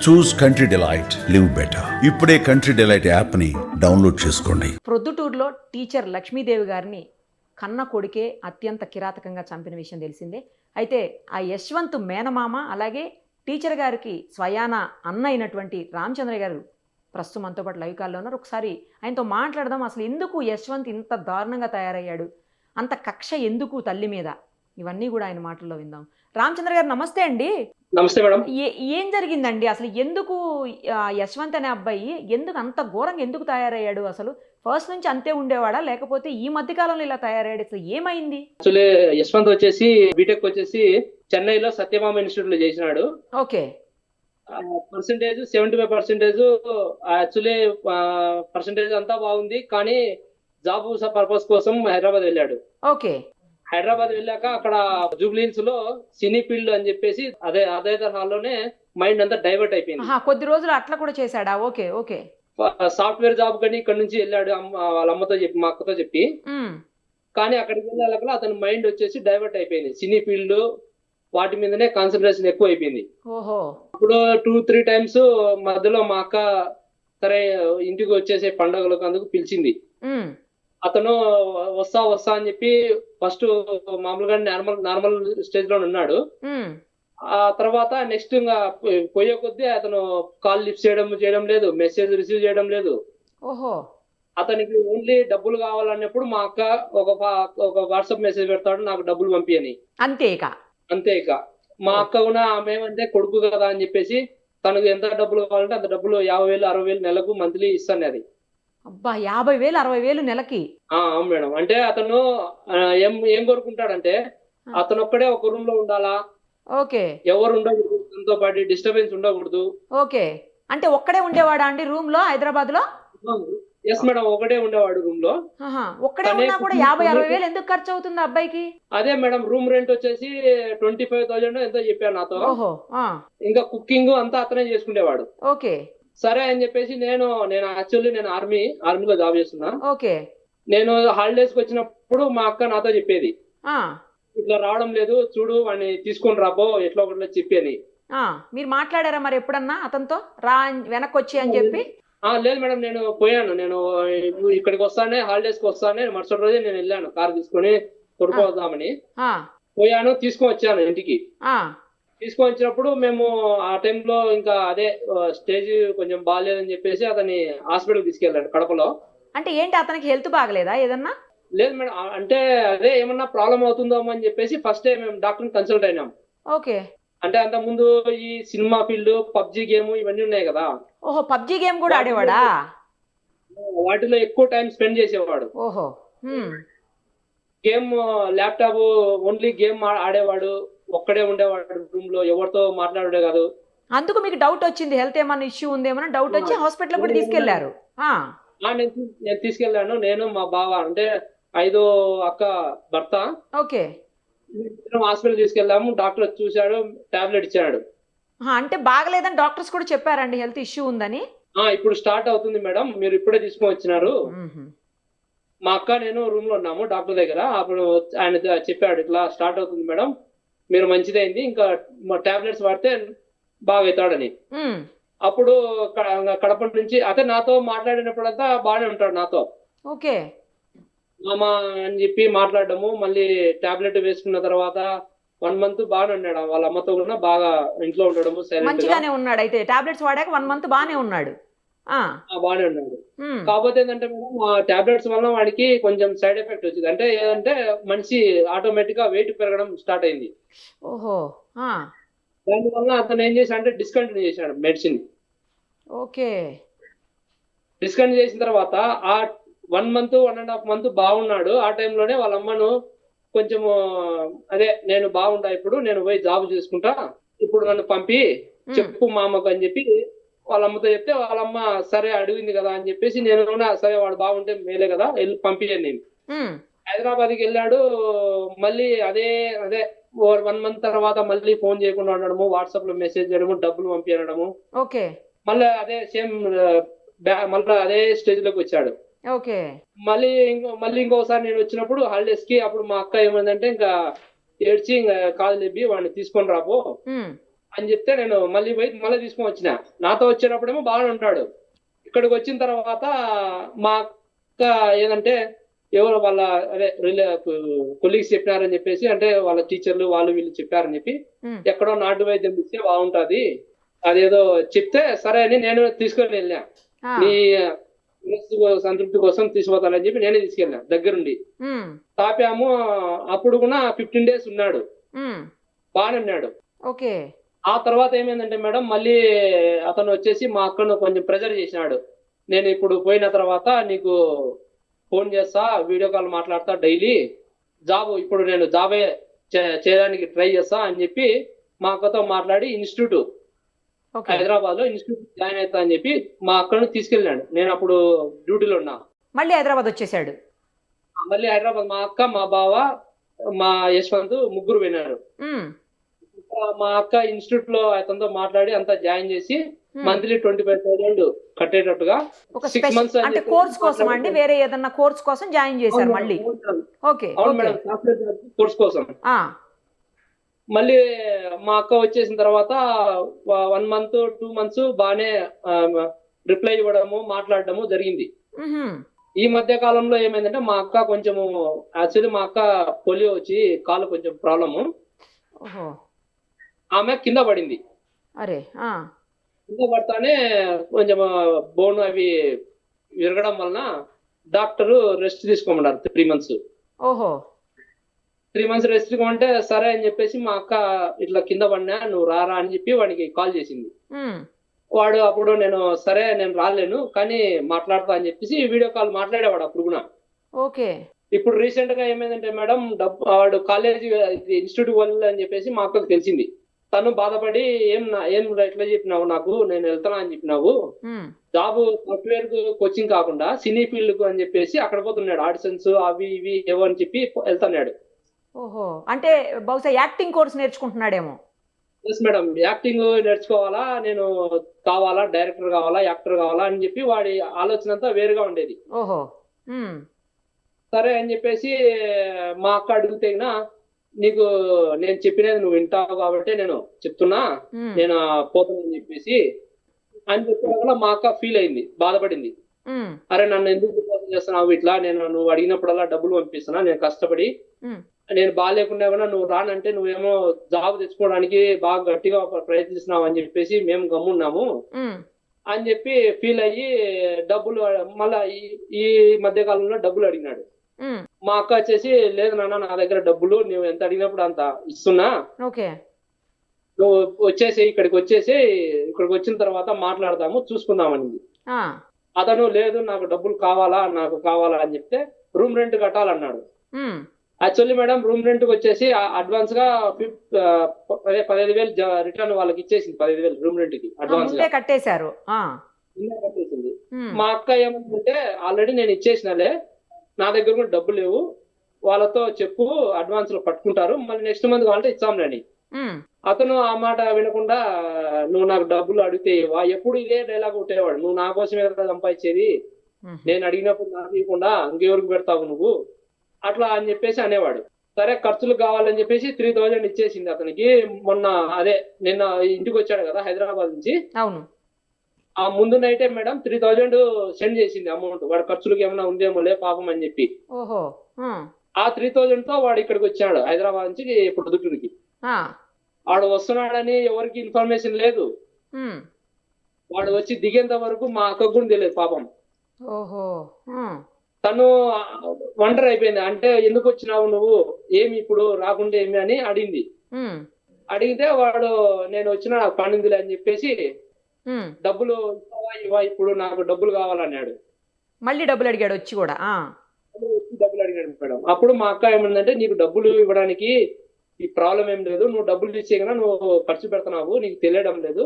చూస్ country delight, live better. ఇప్పుడే country delight app ని download చేసుకోండి. ప్రొద్దుటూరులో టీచర్ లక్ష్మీదేవి గారిని కన్న కొడుకే అత్యంత కిరాతకంగా చంపిన విషయం తెలిసిందే. అయితే ఆ యశ్వంత్ మేనమామ అలాగే టీచర్ గారికి స్వయాన అన్న అయినటువంటి రామచంద్ర గారు ప్రస్తుతం మనతో పాటు లైవ్ కాల్లో ఉన్నారు. ఒకసారి ఆయనతో మాట్లాడదాం. అసలు ఎందుకు యశ్వంత్ ఇంత దారుణంగా తయారయ్యాడు, అంత కక్ష ఎందుకు తల్లి మీద, ఇవన్నీ కూడా ఆయన మాటల్లో విందాం. రామచంద్ర గారు నమస్తే అండి. నమస్తే మేడం. ఏం జరిగిందండి అసలు? ఎందుకు యశ్వంత్ అనే అబ్బాయి ఎందుకు అంత ఘోరంగా ఎందుకు తయారయ్యాడు? అసలు ఫస్ట్ నుంచి అంతే ఉండేవాడా, లేకపోతే ఈ మధ్య కాలంలో ఇలా తయారయ్యాడు? అసలు ఏమైంది? యాక్చువల్లీ యశ్వంత్ వచ్చేసి బీటెక్ వచ్చేసి చెన్నైలో సత్యభామ ఇన్స్టిట్యూట్ లో చేసినాడు. ఓకే. పర్సెంటేజ్ 75%. యాక్చువల్లీ పర్సెంటేజ్ అంతా బాగుంది, కానీ జాబ్ పర్పస్ కోసం హైదరాబాద్ వెళ్ళాడు. ఓకే. హైదరాబాద్ వెళ్ళాక అక్కడ జూబ్లీహిల్స్ లో సినీ ఫీల్డ్ అని చెప్పేసి అదే తరహాలోనే మైండ్ అంతా డైవర్ట్ అయిపోయింది. కొద్ది రోజులు అట్లా కూడా చేశాడా? Okay okay. సాఫ్ట్వేర్ జాబ్ కానీ ఇక్కడ నుంచి వెళ్ళాడు వాళ్ళ అమ్మతో చెప్పి, మా అక్కతో చెప్పి. కానీ అక్కడికి వెళ్ళాక అతని మైండ్ వచ్చేసి డైవర్ట్ అయిపోయింది. సినీ ఫీల్డ్ వాటి మీదనే కాన్సన్ట్రేషన్ ఎక్కువ అయిపోయింది. ఓహో. ఇప్పుడు 2-3 టైమ్స్ మధ్యలో మా అక్క సరే ఇంటికి వచ్చేసే పండుగలకు అందుకు పిలిచింది. అతను వస్తా అని చెప్పి ఫస్ట్ మామూలుగా నార్మల్ స్టేజ్ లో ఉన్నాడు. ఆ తర్వాత నెక్స్ట్ ఇంకా పోయే కొద్దీ అతను కాల్ లిఫ్ట్ చేయడం లేదు, మెసేజ్ రిసీవ్ చేయడం లేదు. ఓహో. అతనికి ఓన్లీ డబ్బులు కావాలన్నప్పుడు మా అక్క ఒక వాట్సాప్ మెసేజ్ పెడతాడు, నాకు డబ్బులు పంపి అని. అంతే ఇక మా అక్క కూడా మేమంటే కొడుకు కదా అని చెప్పేసి తనకు ఎంత డబ్బులు కావాలంటే అంత డబ్బులు 50,000-60,000 నెలకు మంత్లీ ఇస్తాను అది. అబ్బా, 50,000-60,000 నెలకి? అవును మేడం. అంటే అతను ఏం కోరుకుంటాడంటే అతను ఒక్కడే ఒక రూమ్ లో ఉండాలా. ఓకే. ఎవరు ఉండకూడదు, తనతో పాటు డిస్టర్బెన్స్ ఉండకూడదు. ఓకే. అంటే ఒక్కడే ఉండేవాడా అండి రూమ్ లో హైదరాబాద్ లో? ఎస్ మేడం, ఒకటే ఉండేవాడు రూమ్ లో. ఒక్కడే ఉన్నా కూడా 50,000-60,000 ఎందుకు ఖర్చు అవుతుంది అబ్బాయికి? అదే మేడం, రూమ్ రెంట్ వచ్చేసి 25,000 ఎంతో చెప్పాను నాతో. ఓహో. ఇంకా కుకింగ్ అంతా అతనే చేసుకునేవాడు. ఓకే. సరే అని చెప్పేసి నేను యాక్చువల్లీ నేను ఆర్మీలో జాబ్ చేస్తున్నా. ఓకే. నేను హాలిడేస్ కి వచ్చినప్పుడు మా అక్క నాతో చెప్పేది, ఇట్లా రావడం లేదు చూడు వాడిని తీసుకొని రాబో ఎట్లా ఒకటి చెప్పి అని. మీరు మాట్లాడారా మరి ఎప్పుడన్నా అతనితో రా వెనక్కి వచ్చి అని చెప్పి? లేదు మేడం, నేను పోయాను. నేను ఇక్కడికి వస్తానే హాలిడేస్ కి వస్తానే మరుసటి రోజే నేను వెళ్ళాను కార్ తీసుకొని తొడుకోవద్దామని. పోయాను, తీసుకొని వచ్చాను ఇంటికి. తీసుకొని వచ్చినప్పుడు మేము ఆ టైంలో ఇంకా అదే స్టేజ్ కొంచెం బాగాలేదని చెప్పేసి అతన్ని హాస్పిటల్ తీసుకెళ్ళాడు కడపలో. అంటే ఏంటి, అతనికి హెల్త్ బాగలేదా ఏదన్నా? లేదు మేడం, అంటే అదే ఏమన్నా ప్రాబ్లం అవుతుందో అని చెప్పేసి ఫస్ట్ మేము డాక్టర్ని కన్సల్ట్ అయినాం. ఓకే. అంటే అంత ముందు ఈ సినిమా ఫీల్డ్, పబ్జి గేమ్ ఇవన్నీ ఉన్నాయి కదా. ఓహో, పబ్జి గేమ్ కూడా ఆడేవాడా? వాటిలో ఎక్కువ టైం స్పెండ్ చేసేవాడు. ఓహో. గేమ్ ల్యాప్టాప్ ఓన్లీ గేమ్ ఆడేవాడు, ఒక్కడే ఉండేవాడు రూమ్ లో, ఎవరితో మాట్లాడే కాదు. అందుకు మీకు డౌట్ వచ్చింది, హెల్త్ ఏమన్నా ఇష్యూ ఉందేమో డౌట్ వచ్చి హాస్పిటల్ కూడా తీసుకెళ్లారు? నేను తీసుకెళ్లాను, నేను మా బావ అంటే 5వ అక్క భర్త. ఓకే. హాస్పిటల్ తీసుకెళ్లాము, డాక్టర్ చూశాడు, టాబ్లెట్ ఇచ్చాడు. అంటే బాగలేదని డాక్టర్స్ కూడా చెప్పారండి, హెల్త్ ఇష్యూ ఉందని? ఇప్పుడు స్టార్ట్ అవుతుంది మేడం, మీరు ఇప్పుడే తీసుకొని వచ్చినారు. మా అక్క నేను రూమ్ లో ఉన్నాము డాక్టర్ దగ్గర. అప్పుడు ఆయన చెప్పాడు, ఇట్లా స్టార్ట్ అవుతుంది మేడం, మీరు మంచిదైంది, ఇంకా టాబ్లెట్స్ వాడితే బాగా అవుతాడని. అప్పుడు కడప నుంచి అతను నాతో మాట్లాడినప్పుడంతా బాగానే ఉంటాడు నాతో. ఓకే. మామ అని చెప్పి మాట్లాడడము, మళ్ళీ టాబ్లెట్ వేసుకున్న తర్వాత 1 month బాగానే ఉన్నాడు. వాళ్ళ అమ్మతో కూడా బాగా ఇంట్లో ఉండడము, మంచిగానే ఉన్నాడు. అయితే టాబ్లెట్స్ వాడాక 1 month బాగానే ఉన్నాడు. బాగానే ఉన్నాడు. కాకపోతే ఏంటంటే మేడం, ఆ టాబ్లెట్స్ వల్ల వాడికి కొంచెం సైడ్ ఎఫెక్ట్ వచ్చింది. అంటే ఏదంటే మనిషి ఆటోమేటిక్ గా వెయిట్ పెరగడం స్టార్ట్ అయింది. ఓహో. దానివల్ల అతను ఏం చేశాడంటే డిస్కంటిన్యూ చేశాడు మెడిసిన్. ఓకే. డిస్కంటిన్యూ చేసిన తర్వాత ఆ 1 month 1.5 month బాగున్నాడు. ఆ టైంలోనే వాళ్ళ అమ్మను కొంచెము అదే నేను బాగుంటా, ఇప్పుడు నేను పోయి జాబ్ చేసుకుంటా, ఇప్పుడు నన్ను పంపి చెప్పు మామకు అని చెప్పి వాళ్ళ అమ్మతో చెప్తే, వాళ్ళ అమ్మ సరే అడిగింది కదా అని చెప్పేసి నేను కూడా సరే వాడు బాగుంటే మేలే కదా వెళ్ళి పంపించాను. నేను హైదరాబాద్కి వెళ్ళాడు. మళ్ళీ అదే 1 month తర్వాత మళ్ళీ ఫోన్ చేయకుండా ఉండడము, వాట్సాప్ లో మెసేజ్ చేయడము, డబ్బులు పంపించడము. ఓకే. మళ్ళీ అదే సేమ్ మళ్ళీ అదే స్టేజ్ లోకి వచ్చాడు. ఓకే. మళ్ళీ ఇంకోసారి నేను వచ్చినప్పుడు హాలిడేస్ కి, అప్పుడు మా అక్క ఏమైందంటే ఇంకా ఏడ్చి ఇంకా కాదు లేపి వాడిని తీసుకొని రాబో అని చెప్తే నేను మళ్ళీ పోయి మళ్ళీ తీసుకొని వచ్చిన. నాతో వచ్చేటప్పుడేమో బాగానే ఉంటాడు. ఇక్కడికి వచ్చిన తర్వాత మా అక్క ఏదంటే ఎవరు వాళ్ళ అదే కొలీగ్స్ చెప్పినారని చెప్పేసి, అంటే వాళ్ళ టీచర్లు వాళ్ళు వీళ్ళు చెప్పారని చెప్పి ఎక్కడో నాటు వైద్యం ఇస్తే బాగుంటది అదేదో చెప్తే సరే అని నేను తీసుకొని వెళ్ళా. నీ సంతృప్తి కోసం తీసుకుపోతానని చెప్పి నేనే తీసుకెళ్ళా దగ్గరుండి. తాపాము. అప్పుడు కూడా 15 days ఉన్నాడు, బాగానే ఉన్నాడు. ఓకే. ఆ తర్వాత ఏమైందంటే మేడం, మళ్ళీ అతను వచ్చేసి మా అక్కను కొంచెం ప్రెజర్ చేసినాడు. నేను ఇప్పుడు పోయిన తర్వాత నీకు ఫోన్ చేస్తా, వీడియో కాల్ మాట్లాడతా డైలీ, జాబ్ ఇప్పుడు నేను జాబే చేయడానికి ట్రై చేస్తా అని చెప్పి మా అక్కతో మాట్లాడి హైదరాబాద్ లో ఇన్స్టిట్యూట్ జాయిన్ అవుతా అని చెప్పి మా అక్కను తీసుకెళ్ళాడు. నేను అప్పుడు డ్యూటీలో ఉన్నా. మళ్ళీ హైదరాబాద్ వచ్చేసాడు. మళ్ళీ హైదరాబాద్ మా అక్క, మా బావ, మా యశ్వంత్ ముగ్గురు పోయినారు. మా అక్క ఇన్స్టిట్యూట్ లో అతనితో మాట్లాడి అంతా జాయిన్ చేసి మంత్లీ 25,000 కట్టేటట్టుగా 6 months అంటే కోర్స్ కోసం అండి, వేరే ఏదన్నా కోర్స్ కోసం జాయిన్ చేశారు మళ్ళీ? ఓకే. అవును మేడం, కోర్స్ కోసం. మళ్ళీ మా అక్క వచ్చేసిన తర్వాత 1 month 2 months బాగానే రిప్లై ఇవ్వడము మాట్లాడడము జరిగింది. ఈ మధ్య కాలంలో ఏమైందంటే మా అక్క కొంచెము యాక్చువల్లీ మా అక్క పోలియో వచ్చి కాలు కొంచెం ప్రాబ్లము, ఆమె కింద పడింది. అరే. కింద పడతానే కొంచెం బోన్ అవి విరగడం వలన డాక్టరు రెస్ట్ తీసుకోమన్నారు 3 months. ఓహో. 3 months రెస్ట్ తీసుకోమంటే సరే అని చెప్పేసి మా అక్క ఇట్లా కింద పడినా నువ్వు రారా అని చెప్పి వాడికి కాల్ చేసింది. వాడు అప్పుడు నేను సరే నేను రాలేను కానీ మాట్లాడతా అని చెప్పేసి వీడియో కాల్ మాట్లాడేవాడు అప్పుడు కూడా. ఓకే. ఇప్పుడు రీసెంట్ గా ఏమైందంటే మేడం, వాడు కాలేజీ ఇన్స్టిట్యూట్ వాళ్ళు అని చెప్పేసి మా అక్కకు తెలిసింది. తను బాధపడి ఏం ఎట్లా చెప్పినావు నాకు, నేను వెళ్తానా అని చెప్పినావు, జాబ్ సాఫ్ట్వేర్ కోచింగ్ కాకుండా సినీ ఫీల్డ్ కు అని చెప్పేసి అక్కడ పోతున్నాడు, ఆడిషన్స్ అవి ఇవి ఏవో అని చెప్పి వెళ్తున్నాడు. ఓహో, అంటే బహుశా యాక్టింగ్ కోర్స్ నేర్చుకుంటున్నాడేమో. ఎస్ మేడం, యాక్టింగ్ నేర్చుకోవాలా, నేను కావాలా, డైరెక్టర్ కావాలా, యాక్టర్ కావాలా అని చెప్పి వాడి ఆలోచన అంతా వేరుగా ఉండేది. ఓహో. సరే అని చెప్పేసి మా అక్క అడిగితే నీకు నేను చెప్పినది నువ్వు వింటావు కాబట్టి నేను చెప్తున్నా, నేను పోతానని చెప్పేసి అని చెప్పిన మా అక్క ఫీల్ అయింది, బాధపడింది. అరే నన్ను ఎందుకు చేస్తున్నావు ఇట్లా, నువ్వు అడిగినప్పుడల్లా డబ్బులు పంపిస్తున్నా, నేను కష్టపడి నేను బాగాలేకుండా కూడా నువ్వు రానంటే నువ్వేమో జాబ్ తెచ్చుకోవడానికి బాగా గట్టిగా ప్రయత్నిస్తున్నావు అని చెప్పేసి మేము గమ్మున్నాము అని చెప్పి ఫీల్ అయ్యి డబ్బులు మళ్ళా ఈ మధ్య కాలంలో డబ్బులు అడిగినాడు. మా అక్క వచ్చేసి లేదు నాన్న నా దగ్గర డబ్బులు నువ్వు ఎంత అడిగినప్పుడు అంత ఇస్తున్నా, నువ్వు ఇక్కడికి వచ్చిన తర్వాత మాట్లాడదాము చూసుకుందామని. అతను లేదు నాకు డబ్బులు కావాలా అని చెప్తే రూమ్ రెంట్ కట్టాలన్నాడు. యాక్చువల్లీ మేడం రూమ్ రెంట్ వచ్చేసి అడ్వాన్స్ గా 15,000 రిటర్న్ వాళ్ళకి ఇచ్చేసింది. 15,000 రూమ్ రెంట్ కి అడ్వాన్స్ గా కట్టేశారు. కట్టేసింది. మా అక్క ఏమంటే ఆల్రెడీ నేను ఇచ్చేసినాలే, నా దగ్గర కూడా డబ్బులు లేవు, వాళ్ళతో చెప్పు అడ్వాన్స్ లో పట్టుకుంటారు, మళ్ళీ నెక్స్ట్ మంత్ కావాలంటే ఇచ్చాంలేని. అతను ఆ మాట వినకుండా నువ్వు నాకు డబ్బులు అడిగితే ఎప్పుడు ఇదే డైలాగ్ కొట్టేవాడు, నువ్వు నా కోసమే కదా సంపాదించేది, నేను అడిగినప్పుడు నాకు ఇవ్వకుండా ఇంకెవరికి పెడతావు నువ్వు అట్లా అని చెప్పేసి అనేవాడు. సరే ఖర్చులు కావాలని చెప్పేసి 3,000 ఇచ్చేసింది అతనికి. మొన్న నిన్న ఇంటికి వచ్చాడు కదా హైదరాబాద్ నుంచి, అవును, ఆ ముందు నైటే మేడం 3,000 సెండ్ చేసింది అమౌంట్, వాడు ఖర్చులకు ఏమైనా ఉందేమో లే పాపం అని చెప్పి. ఆ 3,000 తో వాడు ఇక్కడికి వచ్చాడు హైదరాబాద్ నుంచి పొద్దుటూరికి. వాడు వస్తున్నాడని ఎవరికి ఇన్ఫర్మేషన్ లేదు. వాడు వచ్చి దిగేంత వరకు మా అక్కకు కూడా తెలియదు పాపం. తను వండర్ అయిపోయింది. అంటే ఎందుకు వచ్చినావు నువ్వు, ఏమి ఇప్పుడు రాకుంటే ఏమి అని అడిగింది. అడిగితే వాడు నేను వచ్చిన నాకు పనిందిలే అని చెప్పేసి డబ్బులు ఇవ్వా ఇప్పుడు నాకు డబ్బులు కావాలన్నాడు. మళ్ళీ డబ్బులు అడిగాడు వచ్చి కూడా. డబ్బులు అడిగాడు మేడం. అప్పుడు మా అక్క ఏమందంటే నీకు డబ్బులు ఇవ్వడానికి ఈ ప్రాబ్లం ఏం లేదు, నువ్వు డబ్బులు ఇచ్చే కదా నువ్వు ఖర్చు పెడుతున్నావు, నీకు తెలియడం లేదు,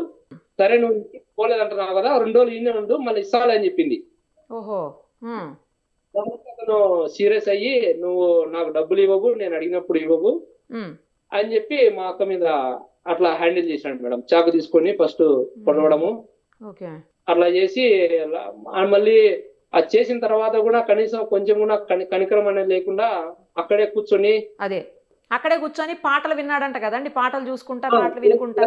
సరే నువ్వు పోలేదంటున్నావు కదా 2 రోజులు ఇన్నే ఉండు మళ్ళీ ఇస్తాలే అని చెప్పింది. అతను సీరియస్ అయ్యి నువ్వు నాకు డబ్బులు ఇవ్వవు, నేను అడిగినప్పుడు ఇవ్వవు అని చెప్పి మా అక్క మీద అట్లా హ్యాండిల్ చేశాడు మేడం. చాకు తీసుకొని ఫస్ట్ పొడవడము అట్లా చేసి మళ్ళీ అది చేసిన తర్వాత కూడా కనీసం కొంచెం కూడా కనికరం అనేది లేకుండా అక్కడే కూర్చొని పాటలు విన్నాడంట కదండి, పాటలు చూసుకుంటా పాటలు వినుకుంటా.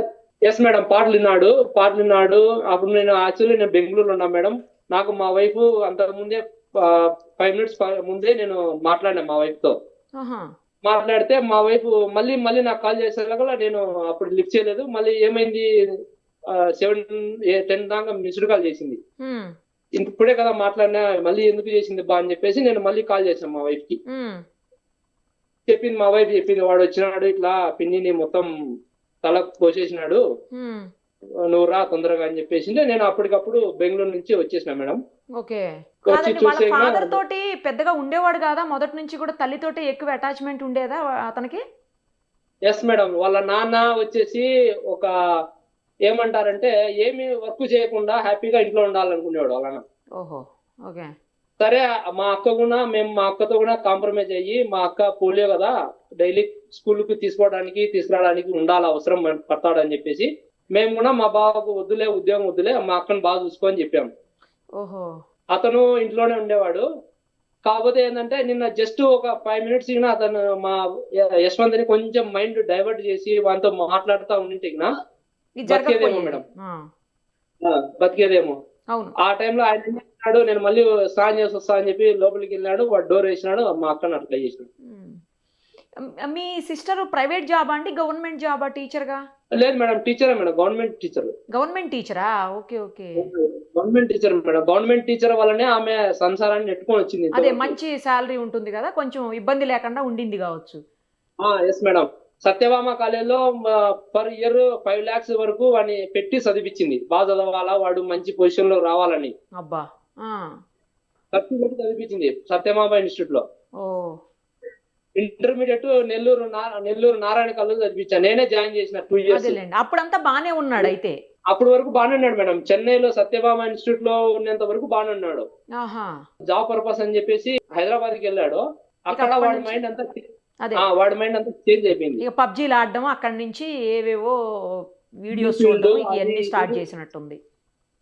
ఎస్ మేడం, పాటలు విన్నాడు. అప్పుడు నేను యాక్చువల్లీ నేను బెంగళూరులో ఉన్నా మేడం. నాకు మా వైఫ్ అంతకు ముందే 5 minutes ముందే నేను మాట్లాడినా మా వైఫ్ తో. ఆహా. మాట్లాడితే మా వైఫ్ మళ్ళీ నాకు కాల్ చేసేలా కూడా నేను అప్పుడు లిఫ్ట్ చేయలేదు. మళ్ళీ ఏమైంది 7-10 దాకా మిస్డ్ కాల్ చేసింది. ఉమ్, ఇప్పుడే కదా మాట్లాడినా, మళ్ళీ ఎందుకు చేసింది బా అని చెప్పేసి నేను మళ్ళీ కాల్ చేశాను మా వైఫ్ కి. ఉమ్, చెప్పింది మా వైఫ్ చెప్పింది, వాడు వచ్చినాడు ఇట్లా పిన్నిని మొత్తం తల కోసేసినాడు, ఉమ్. నువ్వు రా తొందరగా అని చెప్పేసి నేను అప్పటికప్పుడు బెంగళూరు నుంచి వచ్చేసిన మేడం. ఓకే. వచ్చి కాదండి, వాళ్ళ చూసే ఫాదర్ తోటి పెద్దగా ఉండేవాడు కాదా? మొదటి నుంచి కూడా తల్లితోటి ఎక్కువ అటాచ్మెంట్ ఉండేదా అతనికి? ఎస్ మేడం, వాళ్ళ నాన్న వచ్చేసి ఒక ఏమంటారంటే ఏమి వర్క్ చేయకుండా హ్యాపీగా ఇంట్లో ఉండాలనుకునేవాడు వాళ్ళ నాన్న. ఓహో. ఓకే. సరే మా అక్కతో కూడా కాంప్రమైజ్ అయ్యి, మా అక్క పోలియో కదా, డైలీ స్కూల్ కి తీసుకురావడానికి ఉండాలి, అవసరం పడతాడని చెప్పేసి మేము కూడా మా బావకు వద్దులే, ఉద్యోగం వద్దులే, మా అక్కను బాగా చూసుకోని చెప్పాము. ఓహో. అతను ఇంట్లోనే ఉండేవాడు. కాకపోతే ఏంటంటే నిన్న జస్ట్ ఒక 5 minutes అతను మా యశ్వంత్ని కొంచెం మైండ్ డైవర్ట్ చేసి వాటితో మాట్లాడుతూ ఉండింటే ఇది బతికేదేమో జరగకపోయేది. మేడం, ఆ, బతికేదేమో. అవును. ఆ టైంలో ఆయన ఏం చేస్తున్నాడు, నేను మళ్ళీ స్నానం చేసి వస్తా అని చెప్పి లోపలికి వెళ్ళాడు. వాడు డోర్ వేసినాడు, మా అక్కను అట్లా చేసినాడు. ఉమ్. మీ సిస్టర్ ప్రైవేట్ జాబా అండి, గవర్నమెంట్ జాబా టీచర్గా? లేదు మేడం, టీచరే మేడం, గవర్నమెంట్ టీచర్. గవర్నమెంట్ టీచరా? Okay okay. Government teacher madam. Government teacher వల్లనే ఆమె సంసారాన్ని నెట్టుకొని వచ్చింది. అదే మంచి శాలరీ ఉంటుంది కదా, కొంచెం ఇబ్బంది లేకుండా ఉండింది కావచ్చు. Yes madam. సత్యభామ కాలేజీలో పర్ ఇయర్ 5 lakhs వరకు వాడిని పెట్టి చదివించింది. బాగా చదవాలా, వాడు మంచి పొజిషన్ లో రావాలని అబ్బా. ఆ. ఖర్చు పెట్టి చదివించింది సత్యభామ ఇన్స్టిట్యూట్ లో. ఓ. ఇంటర్మీడియట్ నెల్లూరు నారాయణ కాలేజ్ చదివించాను, నేనే జాయిన్ చేసిన 2 years. అదేలేండి, అప్పుడంతా బానే ఉన్నాడు అయితే. అప్పటి వరకు బాగానే ఉన్నాడు మేడం. చెన్నైలో సత్యభామ ఇన్స్టిట్యూట్ లో ఉన్నంత వరకు బాగానే ఉన్నాడు. ఆహా. జాబ్ పర్పస్ అని చెప్పేసి హైదరాబాద్ కి వెళ్ళాడు. అక్కడ అప్పటి వాడి నుంచి- మైండ్ అంతా అదే వాడి మైండ్ అంతా చేంజ్ అయిపోయింది. ఇక పబ్జీలు ఆడడం, అక్కడి నుంచి ఏవేవో వీడియోస్ YouTube చూడడం, అది ఇవన్నీ స్టార్ట్ ఇది చేసినట్టుంది.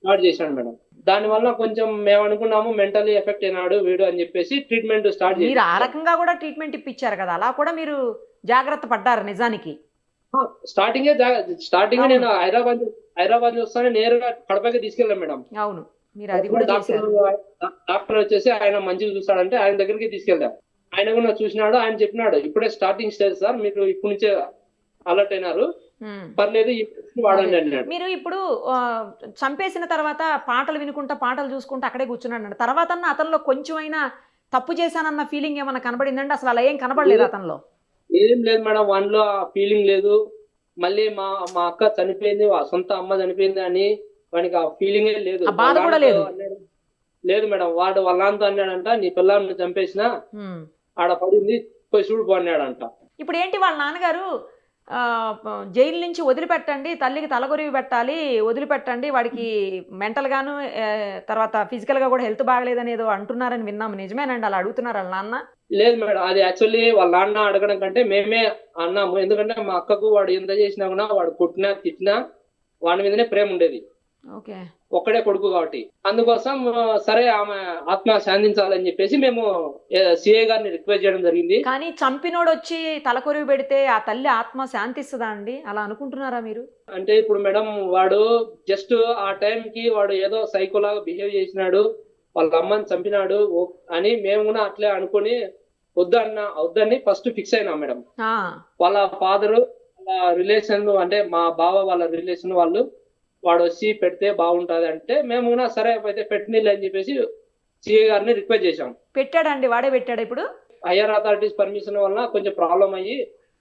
స్టార్ట్ చేశాడు మేడం. దాని వల్ల కొంచెం మేము అనుకున్నాము మెంటల్లీ ఎఫెక్ట్ అయినాడు వీడు అని చెప్పేసి ట్రీట్మెంట్ స్టార్ట్ మీరు ఆ చేశారు. రకంగా కూడా ట్రీట్మెంట్ ఇప్పించారు కదా, అలా కూడా మీరు జాగ్రత్త పడ్డారు నిజానికి. స్టార్టింగ్ నేను హైదరాబాద్ వస్తానే నేరుగా కడపకి తీసుకెళ్ళాను మేడం. అవును, మీరు అది కూడా చేశారు. డాక్టర్ వచ్చేసి ఆయన మంచిగా చూస్తాడంటే ఆయన దగ్గరికి తీసుకెళ్ళాం. ఆయన కూడా చూసినాడు. ఆయన చెప్పినాడు, ఇప్పుడే స్టార్టింగ్ స్టేజ్ సార్, మీరు ఇప్పటి నుంచే అలర్ట్ అయినారు, ఉమ్. పర్లేదు వాడండి అన్నాడు. మీరు ఇప్పుడు చంపేసిన తర్వాత పాటలు వినుకుంటా, పాటలు చూసుకుంటా అక్కడే కూర్చున్నాడు. తర్వాత అతనిలో కొంచెమైనా తప్పు చేశానన్న ఫీలింగ్ ఏమన్నా కనబడిందండి? అసలు అలా ఏం కనబడలేదు అతనిలో. ఏం లేదు మేడం, వానిలో ఫీలింగ్ లేదు. మళ్ళీ మా అక్క చనిపోయింది, సొంత అమ్మ చనిపోయింది అని వానికి ఆ ఫీలింగే లేదు. ఆ బాధ కూడా లేదు. లేదు మేడం, వాడు వాళ్ళ నాన్నతో అన్నాడంట, నీ పిల్లల్ని చంపేసిన ఆడ పడింది, పోయి చూడు అన్నాడంట. ఇప్పుడు ఏంటి వాళ్ళ నాన్నగారు జైలు నుంచి వదిలిపెట్టండి, తల్లికి తలగొరివి పెట్టాలి, వదిలిపెట్టండి, వాడికి మెంటల్ గాను తర్వాత ఫిజికల్ గా కూడా హెల్త్ బాగలేదని ఏదో అంటున్నారని విన్నాము. నిజమేనండి అలా అడుగుతున్నారు వాళ్ళ నాన్న? లేదు మేడం, అది యాక్చువల్లీ వాళ్ళ నాన్న అడగడం కంటే మేమే అన్నాము. ఎందుకంటే మా అక్కకు వాడు ఎంత చేసినా కూడా, వాడు కొట్టినా తిట్టినా వాడి మీదనే ప్రేమ ఉండేది. ఓకే. ఒక్కడే కొడుకు కాబట్టి అందుకోసం సరే ఆమె ఆత్మ శాంతించాలని చెప్పేసి మేము సిఐ గారిని రిక్వెస్ట్ చేయడం జరిగింది. కానీ చంపినోడు వచ్చి తలకొరివి పెడితే ఆ తల్లి ఆత్మ శాంతిస్తుందా అండి? అలా అనుకుంటున్నారా మీరు? అంటే ఇప్పుడు మేడం, వాడు జస్ట్ ఆ టైంకి వాడు ఏదో సైకోలాగా బిహేవ్ చేసినాడు, వాళ్ళ అమ్మని చంపినాడు అని మేము కూడా అట్లే అనుకుని వద్దని ఫస్ట్ ఫిక్స్ అయినా మేడం. వాళ్ళ ఫాదరు వాళ్ళ రిలేషన్ అంటే మా బావ వాళ్ళ రిలేషన్ వాడు వచ్చి పెడితే బాగుంటది అంటే మేము కూడా సరే అయితే పెట్టినీళ్ళు అని చెప్పేసి సిఐ గారిని రిక్వెస్ట్ చేశాం. పెట్టాడండి, వాడే పెట్టాడు. ఇప్పుడు హయ్యర్ అథారిటీస్ పర్మిషన్ వల్ల కొంచెం ప్రాబ్లం అయ్యి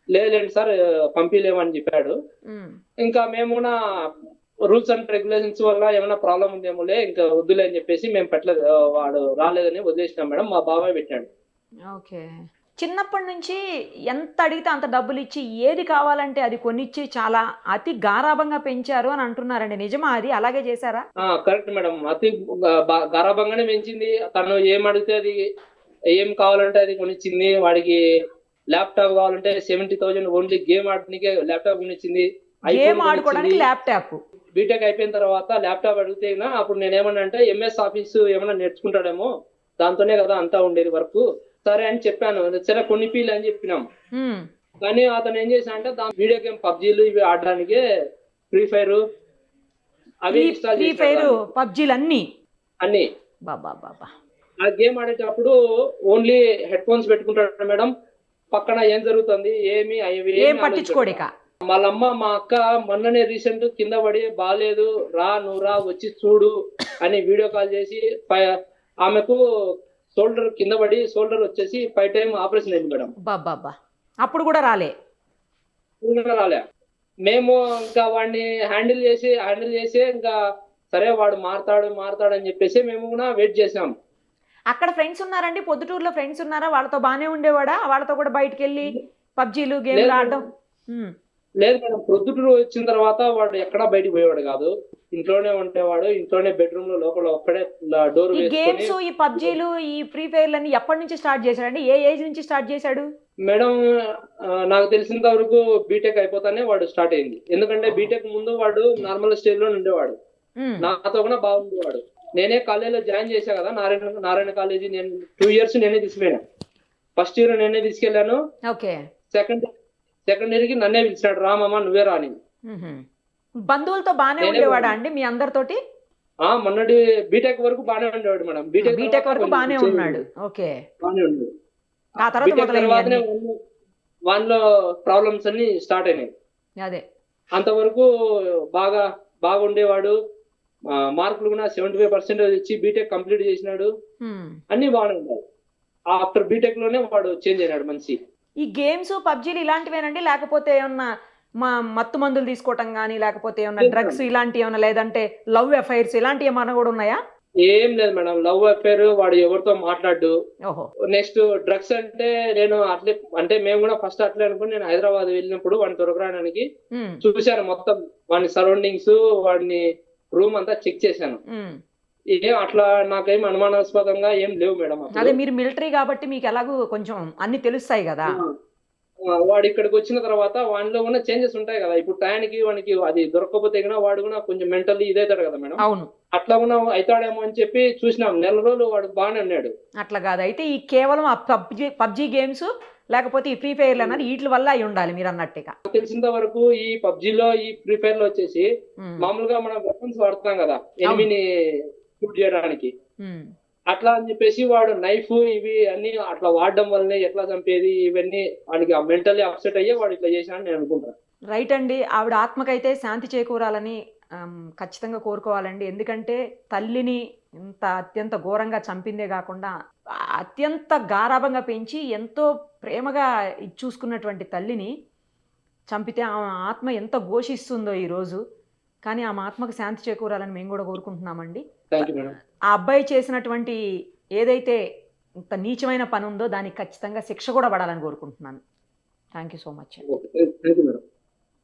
లేదండి సార్ పంపిలేమని చెప్పాడు. ఇంకా మేము కూడా రూల్స్ అండ్ రెగ్యులేషన్స్ వల్ల ఏమైనా ప్రాబ్లం ఉందేమోలే, ఇంకా వద్దులే అని చెప్పేసి మేము పెట్టలేదు, వాడు రాలేదని వదిలేసినాం మేడం. మా బాబాయ్ పెట్టాడు. ఓకే. చిన్నప్పటి నుంచి ఎంత అడిగితే అంత డబ్బులు ఇచ్చి ఏది కావాలంటే అది కొనిచ్చి చాలా అతి గారాబంగా పెంచారు అని అంటున్నారండి. నిజమా అది? అలాగే చేశారా? కరెక్ట్ మేడం, అతి గారాబంగానే పెంచింది. తను ఏం అడిగితే అది, ఏం కావాలంటే అది కొనిచ్చింది. వాడికి ల్యాప్టాప్ కావాలంటే 70,000 ఓన్లీ గేమ్ ఆడటానికే ల్యాప్టాప్ కొనిచ్చింది. గేమ్ ఆడుకోవడానికి ల్యాప్టాప్. బీటెక్ అయిపోయిన తర్వాత ల్యాప్టాప్ అడిగితే అప్పుడు నేనేమన్నా అంటే ఎంఎస్ ఆఫీస్ ఏమన్నా నేర్చుకుంటాడేమో, దాంతోనే కదా అంతా ఉండేది వర్క్, సరే అని చెప్పాను. సరే కొన్ని పీలు అని చెప్పినాం. కానీ అతను ఏం చేశా అంటే వీడియో గేమ్ పబ్జీలు ఇవి ఆడడానికే ఫ్రీ ఫైర్ అవి ఇన్స్టాల్ ఫ్రీ ఫైర్ చేసి పబ్జీలు అన్నీ అన్ని. బాబా బాబా. ఆ గేమ్ ఆడేటప్పుడు ఓన్లీ హెడ్ ఫోన్స్ పెట్టుకుంటాడు మేడం. పక్కన ఏం జరుగుతుంది అవి ఏం పట్టించుకోడు ఇక. వాళ్ళమ్మ మా అక్క మొన్ననే రీసెంట్ కింద పడి బాగాలేదు నువ్వు రా వచ్చి చూడు అని వీడియో కాల్ చేసి ఆమెకు షోల్డర్ కింద పడి షోల్డర్ వచ్చేసి 5 టైం ఆపరేషన్ అయింది మేడం. బాబా అప్పుడు కూడా రాలే. రాలే. మేము ఇంకా వాడిని హ్యాండిల్ చేసి ఇంకా సరే వాడు మారతాడు అని చెప్పేసి మేము కూడా వెయిట్ చేసాం. అక్కడ ఫ్రెండ్స్ ఉన్నారండి, పొద్దుటూరులో ఫ్రెండ్స్ ఉన్నారా? వాళ్ళతో బాగానే ఉండేవాడా? వాళ్ళతో కూడా బయటకు వెళ్ళి పబ్జీలు గేమ్లు ఆడడం? లేదు మేడం, ప్రొద్దుటూరు వచ్చిన తర్వాత వాడు ఎక్కడా బయటకు పోయేవాడు కాదు, ఇంట్లోనే ఉండేవాడు. ఇంట్లోనే బెడ్రూమ్ లో లోపల ఒక్కడే డోర్ ఈ గేమ్స్, ఈ పబ్జీలు, ఈ ఫ్రీ ఫైర్ అన్ని ఎప్పటి నుంచి స్టార్ట్ చేశాడండి? ఏ ఏజ్ నుంచి స్టార్ట్ చేశాడు మేడం? నాకు తెలిసినంత వరకు బీటెక్ అయిపోతానే వాడు స్టార్ట్ అయింది. ఎందుకంటే బీటెక్ ముందు వాడు నార్మల్ స్టేజ్ లో ఉండేవాడు, నాతో కూడా బాగుండేవాడు. నేనే కాలేజీలో జాయిన్ చేశా కదా, నారాయణ కాలేజీ. నేను 2 years నేనే తీసుకుపోయినా. ఫస్ట్ ఇయర్ నేనే తీసుకెళ్లాను. ఓకే. సెకండ్ ఇయర్ కి నన్నే పిలిచినాడు, రామమ్మ నువ్వే రాని. బంధువులతో బానే ఉండేవాడా అండి మీ అందరితోటి? మొన్నటి బీటెక్ వరకు బానే ఉండేవాడు మేడం. బీటెక్ వరకు బానే ఉన్నాడు. ఓకే. బానే ఉన్నాడు. ఆ తర్వాతనే వాళ్ళలో ప్రాబ్లమ్స్ అన్ని స్టార్ట్ అయినాయి. అదే అంతవరకు బాగా ఉండేవాడు. మార్కులు కూడా 75% ఇచ్చి బీటెక్ కంప్లీట్ చేసినాడు. అన్ని బాగానే ఉన్నాయి. ఆఫ్టర్ బీటెక్ లోనే వాడు చేంజ్ అయినాడు మనిషి. ఈ గేమ్స్ పబ్జీలు ఇలాంటివేనండి, లేకపోతే ఏమన్నా మత్తు మందులు తీసుకోవటం కానీ, లేకపోతే ఏమన్నా డ్రగ్స్ ఇలాంటివి ఏమన్నా, లేదంటే లవ్ అఫైర్స్ ఇలాంటివి ఏమన్నా కూడా ఉన్నాయా? ఏం లేదు మేడం, లవ్ అఫైర్ వాడు ఎవరితో మాట్లాడు. ఓహో. నెక్స్ట్ డ్రగ్స్ అంటే నేను అట్లే అంటే మేము కూడా ఫస్ట్ అట్లే అనుకుని నేను హైదరాబాద్ వెళ్ళినప్పుడు వాడిని దొరకడానికి చూశాను. మొత్తం వాడిని సరౌండింగ్స్, వాడిని రూమ్ అంతా చెక్ చేశాను. ఏం అట్లా నాకేం అనుమానాస్పదంగా ఏం లేవు మేడం. అదే మీరు మిలిటరీ కాబట్టి మీకు ఎలాగూ కొంచెం అన్ని తెలుస్తాయి కదా. వాడు ఇక్కడికి వచ్చిన తర్వాత వాడిలో ఉన్న చేంజెస్ ఉంటాయి కదా. ఇప్పుడు టయానికి వానికి అది దొరకకపోతే కూడా వాడు కూడా కొంచెం మెంటల్లీ ఇదవుతాడు కదా మేడం. అవును. అట్లా కూడా అవుతాడేమో అని చెప్పి చూసినాం. 4 రోజులు వాడు బాగానే ఉన్నాడు. అట్లా కాదు అయితే ఈ కేవలం పబ్జీ గేమ్స్ లేకపోతే ఈ ఫ్రీ ఫైర్ అన్నది వీటి వల్ల అయి ఉండాలి మీరు అన్నట్టుగా. తెలిసినంత వరకు ఈ పబ్జీలో, ఈ ఫ్రీ ఫైర్ లో వచ్చేసి మామూలుగా మనం వెపన్స్ వాడుతాం కదా ఎనిమిని షూట్ చేయడానికి. అట్లా అని చెప్పేసి వాడు నైఫ్ ఇవి అన్ని అట్లా వాడడం వల్లనే ఎట్లా చంపేది ఇవన్నీ వాడికి మెంటల్లీ అప్సెట్ అయ్యే వాడు ఇట్లా చేశానని నేను అనుకుంటాను. రైట్ అండి. ఆవిడ ఆత్మకైతే శాంతి చేకూరాలని ఖచ్చితంగా కోరుకోవాలండి. ఎందుకంటే తల్లిని ఇంత అత్యంత ఘోరంగా చంపిందే కాకుండా అత్యంత గారాభంగా పెంచి ఎంతో ప్రేమగా చూసుకున్నటువంటి తల్లిని చంపితే ఆమె ఆత్మ ఎంత ఘోషిస్తుందో ఈరోజు. కానీ ఆమె ఆత్మకు శాంతి చేకూరాలని మేము కూడా కోరుకుంటున్నామండి. ఆ అబ్బాయి చేసినటువంటి ఏదైతే ఇంత నీచమైన పని ఉందో దానికి ఖచ్చితంగా శిక్ష కూడా పడాలని కోరుకుంటున్నాను. Thank you so much.